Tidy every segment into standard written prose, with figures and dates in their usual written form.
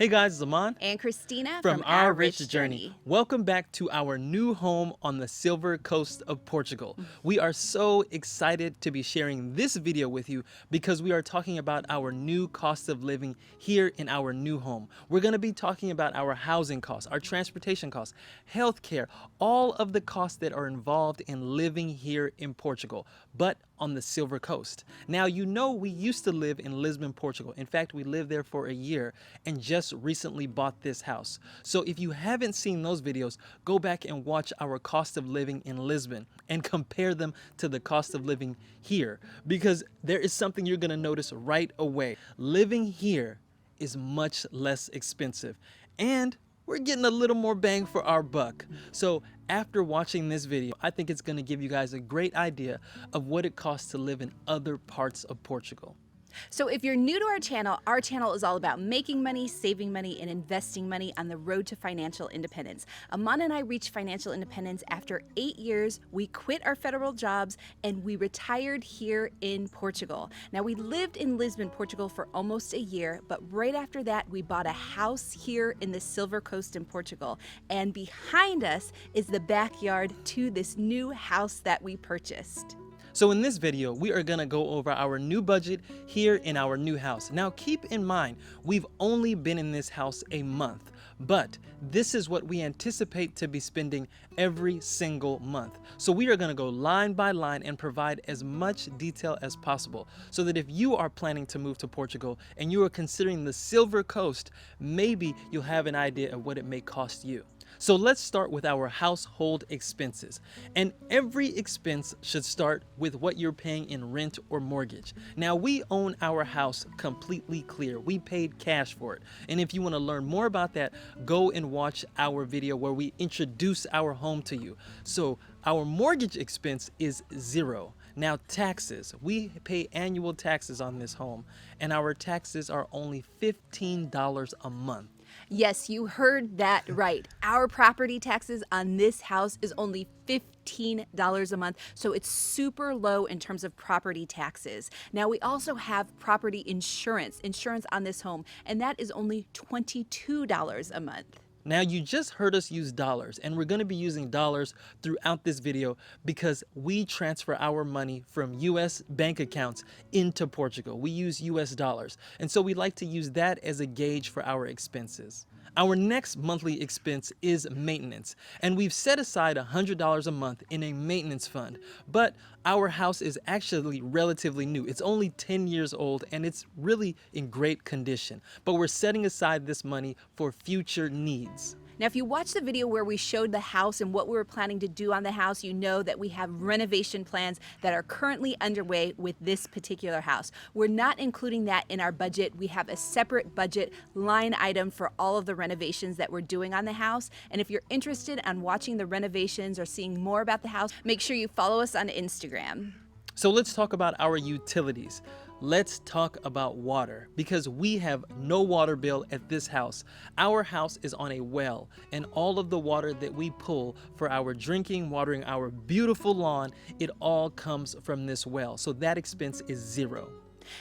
Hey guys, Zaman and Christina from Our Rich Journey. Welcome back to our new home on the Silver Coast of Portugal. We are so excited to be sharing this video with you because we are talking about our new cost of living here in our new home. We're going to be talking about our housing costs, our transportation costs, healthcare, all of the costs that are involved in living here in Portugal, but on the Silver Coast. Now, you know, we used to live in Lisbon, Portugal. In fact, we lived there for a year and just recently bought this house. So if you haven't seen those videos, go back and watch our cost of living in Lisbon and compare them to the cost of living here, because there is something you're going to notice right away. Living here is much less expensive, and we're getting a little more bang for our buck. So after watching this video, I think it's going to give you guys a great idea of what it costs to live in other parts of Portugal. So if you're new to our channel is all about making money, saving money, and investing money on the road to financial independence. Aman and I reached financial independence after 8 years. We quit our federal jobs and we retired here in Portugal. Now, we lived in Lisbon, Portugal for almost a year, but right after that, we bought a house here in the Silver Coast in Portugal. And behind us is the backyard to this new house that we purchased. So in this video, we are gonna go over our new budget here in our new house. Now keep in mind, we've only been in this house a month, but this is what we anticipate to be spending every single month. So we are gonna go line by line and provide as much detail as possible so that if you are planning to move to Portugal and you are considering the Silver Coast, maybe you'll have an idea of what it may cost you. So let's start with our household expenses. And every expense should start with what you're paying in rent or mortgage. Now, we own our house completely clear. We paid cash for it. And if you want to learn more about that, go and watch our video where we introduce our home to you. So our mortgage expense is zero. Now, taxes, we pay annual taxes on this home, and our taxes are only $15 a month. Yes, you heard that right. Our property taxes on this house is only $15 a month, so it's super low in terms of property taxes. Now, we also have property insurance on this home, and that is only $22 a month. Now, you just heard us use dollars, and we're going to be using dollars throughout this video because we transfer our money from US bank accounts into Portugal. We use US dollars, and so we like to use that as a gauge for our expenses. Our next monthly expense is maintenance, and we've set aside $100 a month in a maintenance fund, but our house is actually relatively new. It's only 10 years old, and it's really in great condition, but we're setting aside this money for future needs. Now, if you watch the video where we showed the house and what we were planning to do on the house, you know that we have renovation plans that are currently underway with this particular house. We're not including that in our budget. We have a separate budget line item for all of the renovations that we're doing on the house. And if you're interested in watching the renovations or seeing more about the house, make sure you follow us on Instagram. So let's talk about our utilities. Let's talk about water, because we have no water bill at this house. Our house is on a well, and all of the water that we pull for our drinking, watering our beautiful lawn, it all comes from this well. So that expense is zero.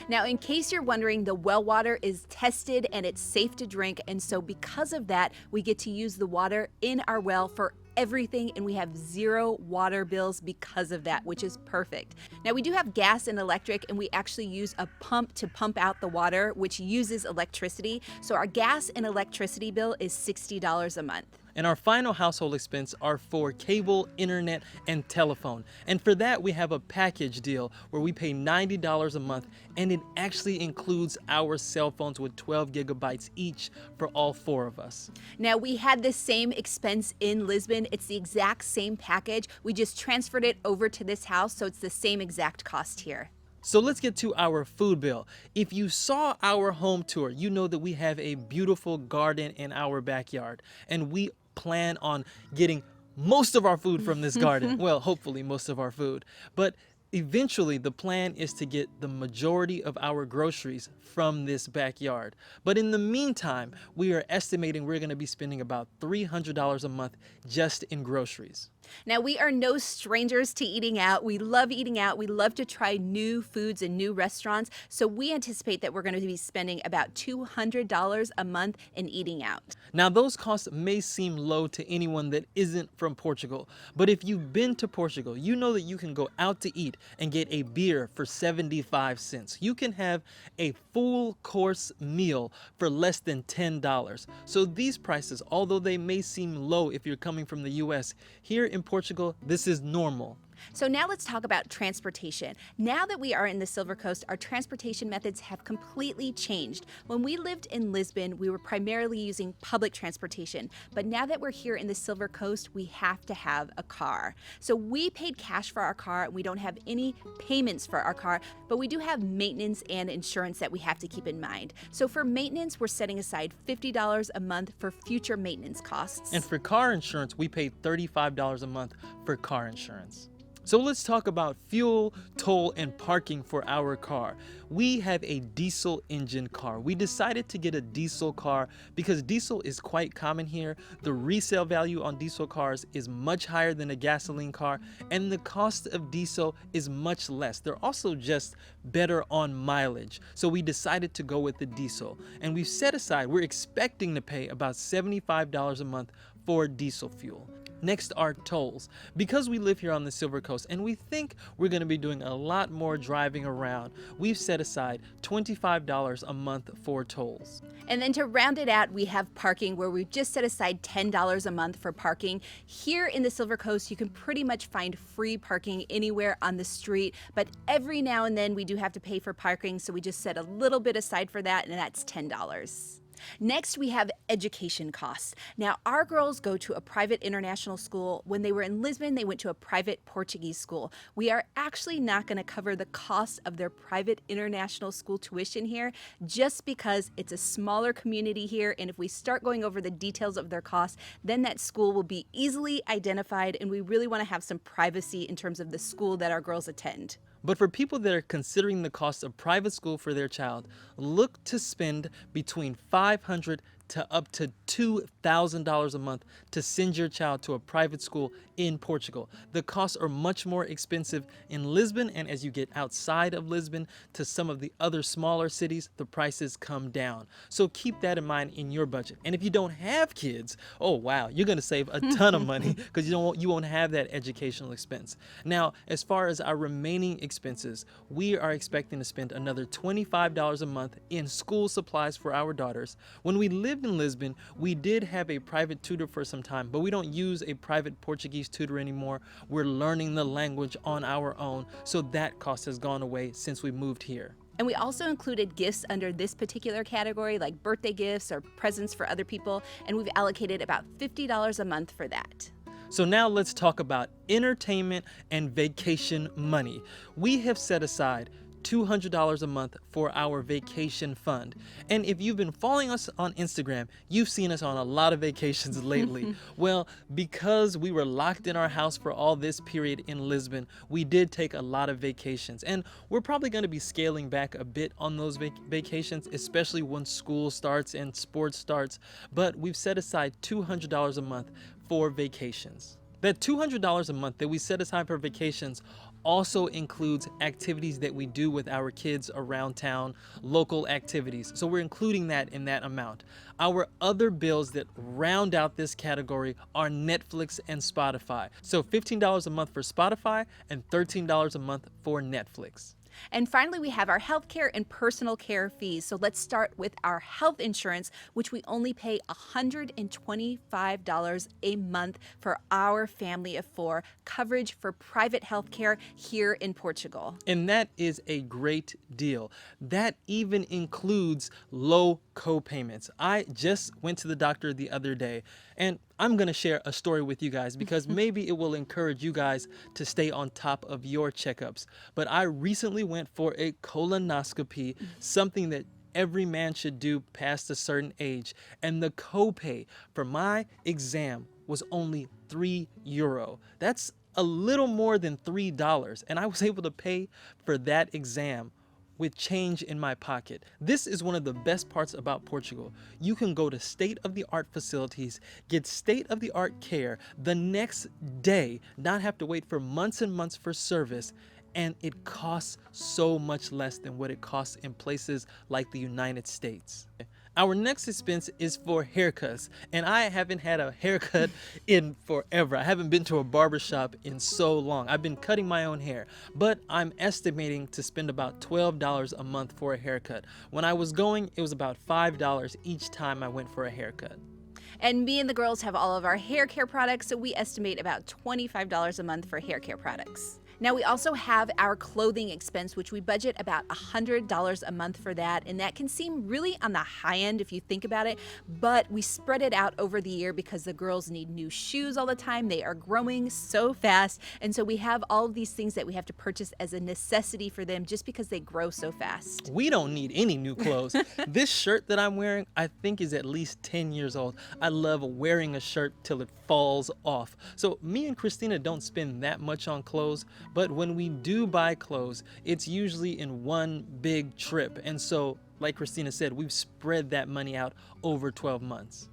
Now, in case you're wondering, the well water is tested and it's safe to drink. And so because of that, we get to use the water in our well for everything, and we have zero water bills because of that, which is perfect. Now, we do have gas and electric, and we actually use a pump to pump out the water, which uses electricity. So our gas and electricity bill is $60 a month. And our final household expense are for cable, internet, and telephone. And for that, we have a package deal where we pay $90 a month, and it actually includes our cell phones with 12 gigabytes each for all four of us. Now, we had the same expense in Lisbon. It's the exact same package. We just transferred it over to this house, so it's the same exact cost here. So let's get to our food bill. If you saw our home tour, you know that we have a beautiful garden in our backyard, and we plan on getting most of our food from this garden. Well, hopefully most of our food. But eventually the plan is to get the majority of our groceries from this backyard. But in the meantime, we are estimating we're going to be spending about $300 a month just in groceries. Now, we are no strangers to eating out. We love eating out. We love to try new foods and new restaurants. So we anticipate that we're going to be spending about $200 a month in eating out. Now, those costs may seem low to anyone that isn't from Portugal, but if you've been to Portugal, you know that you can go out to eat and get a beer for 75 cents. You can have a full course meal for less than $10. So these prices, although they may seem low if you're coming from the US, here in Portugal, this is normal. So now let's talk about transportation. Now that we are in the Silver Coast, our transportation methods have completely changed. When we lived in Lisbon, we were primarily using public transportation. But now that we're here in the Silver Coast, we have to have a car. So we paid cash for our car. We don't have any payments for our car, but we do have maintenance and insurance that we have to keep in mind. So for maintenance, we're setting aside $50 a month for future maintenance costs. And for car insurance, we paid $35 a month for car insurance. So let's talk about fuel, toll, and parking for our car. We have a diesel engine car. We decided to get a diesel car because diesel is quite common here. The resale value on diesel cars is much higher than a gasoline car, and the cost of diesel is much less. They're also just better on mileage. So we decided to go with the diesel, and we've set aside, we're expecting to pay about $75 a month for diesel fuel. Next are tolls. Because we live here on the Silver Coast and we think we're going to be doing a lot more driving around, we've set aside $25 a month for tolls. And then to round it out, we have parking where we've just set aside $10 a month for parking. Here in the Silver Coast, you can pretty much find free parking anywhere on the street, but every now and then we do have to pay for parking, so we just set a little bit aside for that, and that's $10. Next, we have education costs. Now, our girls go to a private international school. When they were in Lisbon, they went to a private Portuguese school. We are actually not going to cover the cost of their private international school tuition here just because it's a smaller community here, and if we start going over the details of their costs, then that school will be easily identified, and we really want to have some privacy in terms of the school that our girls attend. But for people that are considering the cost of private school for their child, look to spend between $500 to up to $2,000 a month to send your child to a private school in Portugal. The costs are much more expensive in Lisbon, and as you get outside of Lisbon to some of the other smaller cities, the prices come down. So keep that in mind in your budget. And if you don't have kids, oh wow, you're gonna save a ton of money because you won't have that educational expense. Now, as far as our remaining expenses, we are expecting to spend another $25 a month in school supplies for our daughters. When we lived in Lisbon, we did have a private tutor for some time, but we don't use a private Portuguese tutor anymore. We're learning the language on our own, so that cost has gone away since we moved here. And we also included gifts under this particular category, like birthday gifts or presents for other people, and we've allocated about $50 a month for that. So now let's talk about entertainment and vacation money. We have set aside $200 a month for our vacation fund. And if you've been following us on Instagram, you've seen us on a lot of vacations lately. Well, because we were locked in our house for all this period in Lisbon, we did take a lot of vacations. And we're probably going to be scaling back a bit on those vacations, especially when school starts and sports starts. But we've set aside $200 a month for vacations. That $200 a month that we set aside for vacations also includes activities that we do with our kids around town, local activities. So we're including that in that amount. Our other bills that round out this category are Netflix and Spotify. So $15 a month for Spotify and $13 a month for Netflix. And finally, we have our healthcare and personal care fees. So let's start with our health insurance, which we only pay $125 a month for our family of four, coverage for private healthcare here in Portugal. And that is a great deal. That even includes low co-payments. I just went to the doctor the other day, and I'm going to share a story with you guys because maybe it will encourage you guys to stay on top of your checkups. But I recently went for a colonoscopy, something that every man should do past a certain age. And the copay for my exam was only €3. That's a little more than $3. And I was able to pay for that exam with change in my pocket. This is one of the best parts about Portugal. You can go to state-of-the-art facilities, get state-of-the-art care the next day, not have to wait for months and months for service, and it costs so much less than what it costs in places like the United States. Our next expense is for haircuts, and I haven't had a haircut in forever. I haven't been to a barbershop in so long. I've been cutting my own hair, but I'm estimating to spend about $12 a month for a haircut. When I was going, it was about $5 each time I went for a haircut. And me and the girls have all of our hair care products, so we estimate about $25 a month for hair care products. Now we also have our clothing expense, which we budget about $100 a month for that. And that can seem really on the high end if you think about it, but we spread it out over the year because the girls need new shoes all the time. They are growing so fast. And so we have all of these things that we have to purchase as a necessity for them just because they grow so fast. We don't need any new clothes. This shirt that I'm wearing, I think is at least 10 years old. I love wearing a shirt till it falls off. So me and Christina don't spend that much on clothes, but when we do buy clothes, it's usually in one big trip. And so, like Christina said, we've spread that money out over 12 months.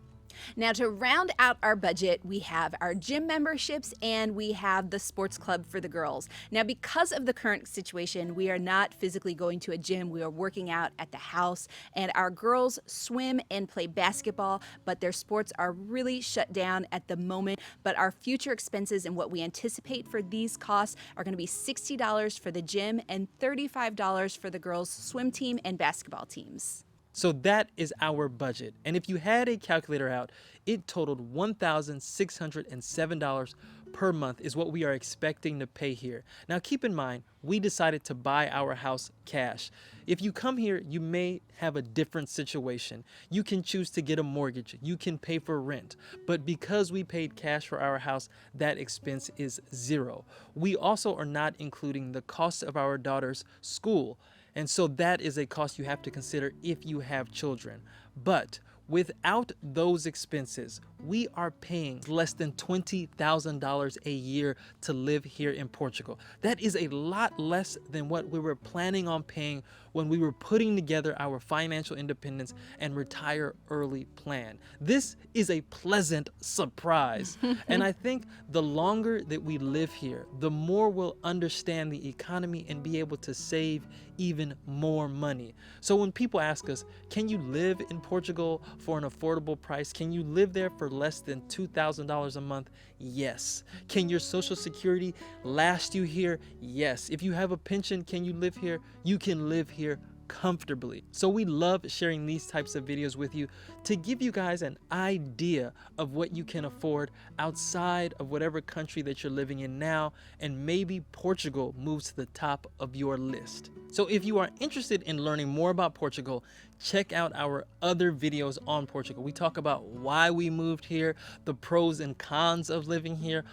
Now, to round out our budget, we have our gym memberships and we have the sports club for the girls. Now, because of the current situation, we are not physically going to a gym. We are working out at the house, and our girls swim and play basketball, but their sports are really shut down at the moment. But our future expenses and what we anticipate for these costs are going to be $60 for the gym and $35 for the girls' swim team and basketball teams. So that is our budget. And if you had a calculator out, it totaled $1,607 per month is what we are expecting to pay here. Now keep in mind, we decided to buy our house cash. If you come here, you may have a different situation. You can choose to get a mortgage. You can pay for rent. But because we paid cash for our house, that expense is zero. We also are not including the cost of our daughter's school. And so that is a cost you have to consider if you have children. But without those expenses, we are paying less than $20,000 a year to live here in Portugal. That is a lot less than what we were planning on paying when we were putting together our financial independence and retire early plan. This is a pleasant surprise. And I think the longer that we live here, the more we'll understand the economy and be able to save even more money. So when people ask us, can you live in Portugal for an affordable price? Can you live there for less than $2,000 a month? Yes. Can your Social Security last you here? Yes. If you have a pension, can you live here? You can live here comfortably. So we love sharing these types of videos with you to give you guys an idea of what you can afford outside of whatever country that you're living in now, and maybe Portugal moves to the top of your list. So if you are interested in learning more about Portugal, check out our other videos on Portugal. We talk about why we moved here, the pros and cons of living here,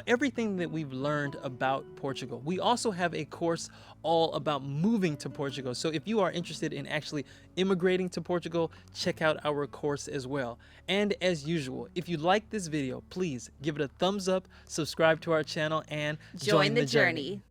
everything that we've learned about Portugal. We also have a course all about moving to Portugal. So if you are interested in actually immigrating to Portugal, check out our course as well. And as usual, if you like this video, please give it a thumbs up, subscribe to our channel, and Join the journey.